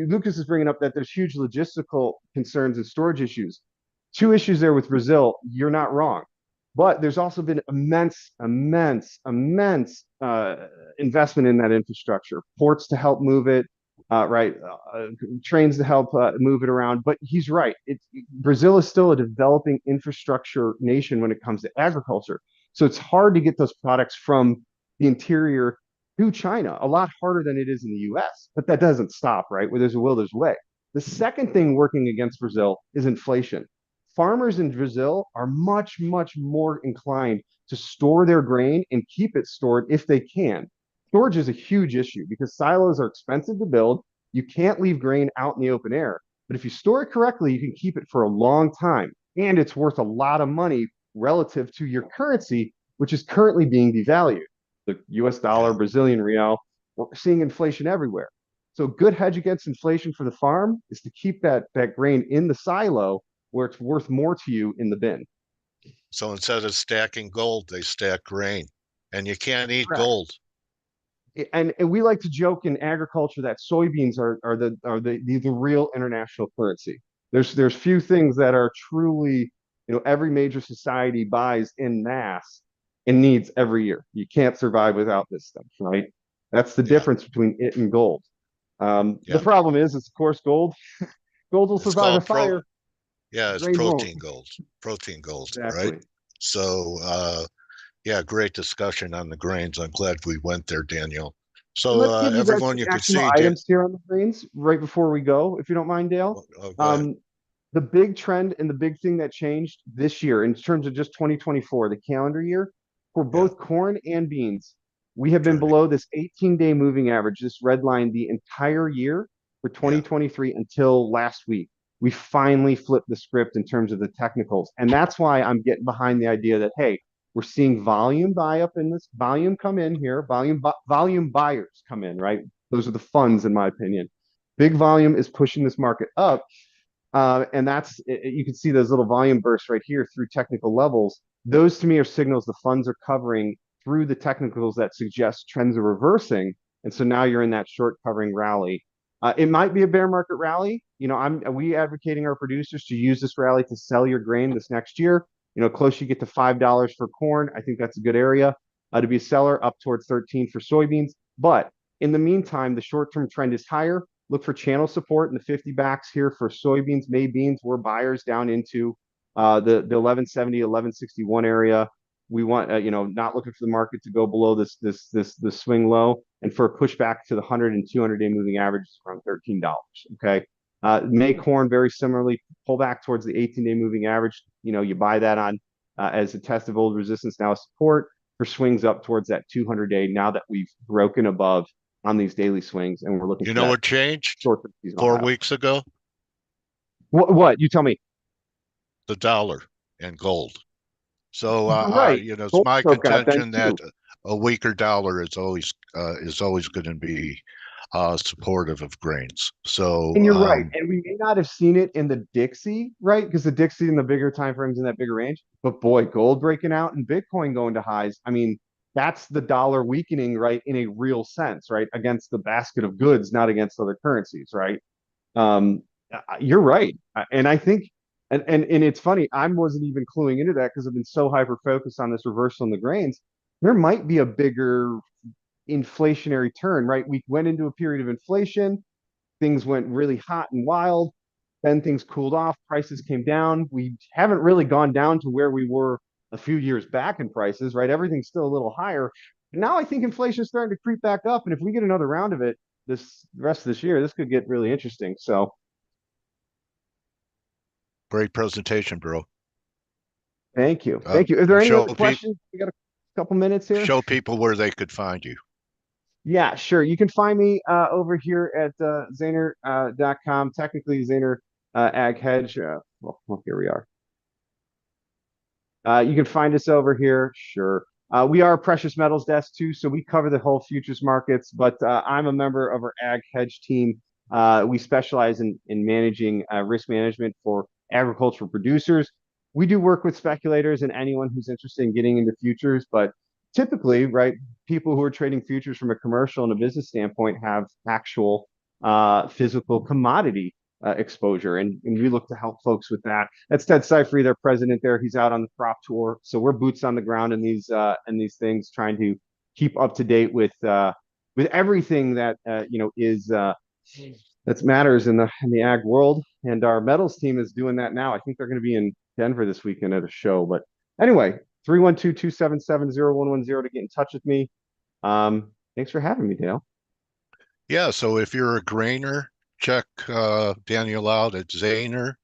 Lucas is bringing up that there's huge logistical concerns and storage issues. Two issues there with Brazil. You're not wrong, but there's also been immense investment in that infrastructure, ports to help move it, right? Trains to help move it around. But he's right. Brazil is still a developing infrastructure nation when it comes to agriculture. So it's hard to get those products from the interior to China, a lot harder than it is in the US. But that doesn't stop, right? Where there's a will, there's a way. The second thing working against Brazil is inflation. Farmers in Brazil are much more inclined to store their grain and keep it stored if they can. Storage is a huge issue because silos are expensive to build. You can't leave grain out in the open air. But if you store it correctly, you can keep it for a long time. And it's worth a lot of money relative to your currency, which is currently being devalued. The US dollar,
Yeah.
Brazilian real, we're seeing inflation everywhere. So good hedge against inflation for the farm is to keep that grain in the silo where it's worth more to you in the bin.
So instead of stacking gold, they stack grain, and you can't eat
Correct.
gold.
And we like to joke in agriculture that soybeans are the real international currency. There's few things that are truly, every major society buys in mass and needs every year. You can't survive without this stuff, right? That's the
Yeah.
difference between it and gold. The
Yeah.
problem is, of course, gold will
It's
survive a
called
fire.
it's
Grain won't.
protein gold. Protein gold, right?
Exactly.
So yeah, great discussion on the grains. I'm glad we went there, Daniel.
And
So
let's give you guys
everyone,
some
you could
actionable
see
items here on the greens right before we go, if you don't mind, Dale.
go ahead.
The big trend and the big thing that changed this year in terms of just 2024, the calendar year, for both corn and beans, we have been
Okay.
below this 18-day moving average, this red line, the entire year for
Yeah.
2023 until last week. We finally flipped the script in terms of the technicals. And that's why I'm getting behind the idea that, hey, we're seeing volume buy up in this, volume come in here, volume buyers come in, right? Those are the funds, in my opinion. Big volume is pushing this market up. And you can see those little volume bursts right here through technical levels. Those to me are signals the funds are covering through the technicals that suggest trends are reversing. And so now you're in that short covering rally. It might be a bear market rally. We advocating our producers to use this rally to sell your grain this next year. Close you get to $5 for corn. I think that's a good area to be a seller, up towards 13 for soybeans. But in the meantime, the short-term trend is higher. Look for channel support in the 50 backs here for soybeans, May beans. We're buyers down into the 1170, 1161 area. We want, not looking for the market to go below this swing low, and for a pushback to the 100 and 200-day moving average around $13. Okay. May corn very similarly pull back towards the 18-day moving average. You buy that on as a test of old resistance, now support for swings up towards that 200-day. Now that we've broken above on these daily swings, and we're looking.
You know what changed
short-term seasonal
4
high.
weeks ago?
What? You tell me.
The dollar and gold. So,
Right.
it's
Gold
my
broke out then,
contention that
too.
a weaker dollar is always going to be supportive of grains. So,
And you're right. And we may not have seen it in the Dixie, right? Because the Dixie in the bigger time frames in that bigger range. But boy, gold breaking out and Bitcoin going to highs. I mean, that's the dollar weakening, right? In a real sense, right? Against the basket of goods, not against other currencies, right? You're right. And I think, and it's funny, I wasn't even cluing into that because I've been so hyper focused on this reversal in the grains. There might be a bigger inflationary turn, right? We went into a period of inflation. Things went really hot and wild. Then things cooled off. Prices came down. We haven't really gone down to where we were a few years back in prices, right? Everything's still a little higher. Now I think inflation is starting to creep back up. And if we get another round of it this rest of this year, this could get really interesting. So
great presentation, bro.
thank you. Thank you. Are there any
show
other questions? We got a couple minutes here.
Show people where they could find you.
Yeah, sure. You can find me over here at Zaner.com. Technically, Zaner Ag Hedge. Well, here we are. You can find us over here. Sure. We are a precious metals desk too, so we cover the whole futures markets. But I'm a member of our Ag Hedge team. We specialize in managing risk management for agricultural producers. We do work with speculators and anyone who's interested in getting into futures, but typically, right, people who are trading futures from a commercial and a business standpoint have actual physical commodity exposure, and we look to help folks with that. That's Ted Seifert, their president there. He's out on the crop tour, so we're boots on the ground in these things, trying to keep up to date with everything that is that matters in the ag world. And our metals team is doing that now. I think they're going to be in Denver this weekend at a show. But anyway, 312-277-0110 to get in touch with me. Thanks for having me, Dale.
Yeah, so if you're a grainer, check Daniel out at Zaner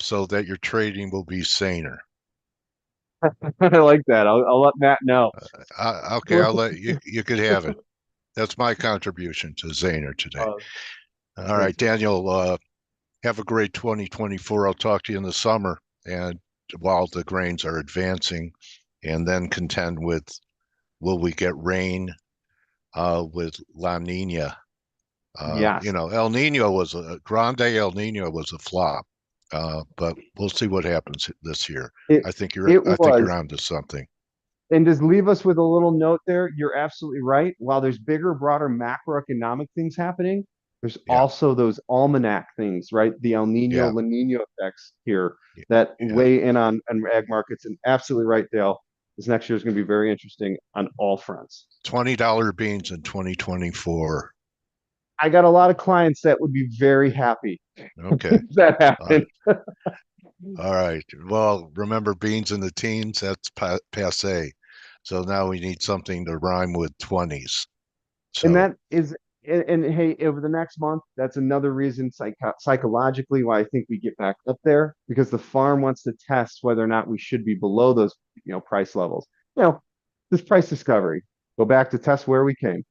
so that your trading will be saner.
I like that. I'll let Matt know.
Okay, I'll let you. You could have it. That's my contribution to Zaner today. All right, Daniel. Have a great 2024. I'll talk to you in the summer, and while the grains are advancing, and then contend with, will we get rain with La Nina?
Yes.
El Nino was a grande. El Nino was a flop, but we'll see what happens this year. I think you're onto something.
And just leave us with a little note there. You're absolutely right. While there's bigger, broader macroeconomic things happening, there's also those almanac things, right? The El Nino, La Nina effects here that weigh in on ag markets. And absolutely right, Dale. This next year is going to be very interesting on all fronts.
$20 beans in 2024.
I got a lot of clients that would be very happy.
Okay.
If that happened.
All right. Well, remember beans in the teens? That's passe. So now we need something to rhyme with 20s. So.
And that is, and hey, over the next month, that's another reason psychologically why I think we get back up there, because the farm wants to test whether or not we should be below those, price levels. This price discovery. Go back to test where we came.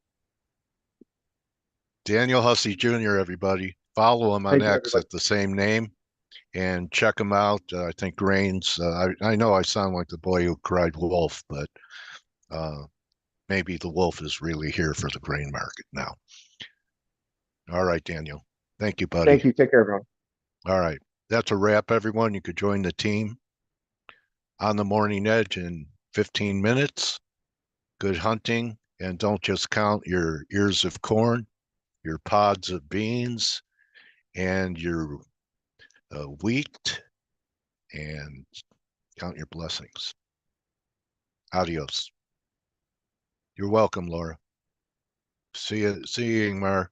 Daniel Hussey Jr., everybody. Follow him on X at the same name and check him out. I think grains, I know I sound like the boy who cried wolf, but maybe the wolf is really here for the grain market now. All right, Daniel. Thank you, buddy.
Thank you. Take care, everyone.
All right. That's a wrap, everyone. You could join the team on the Morning Edge in 15 minutes. Good hunting, and don't just count your ears of corn, your pods of beans, and your wheat and Count your blessings. Adios. You're welcome, Laura. See you, Ingmar.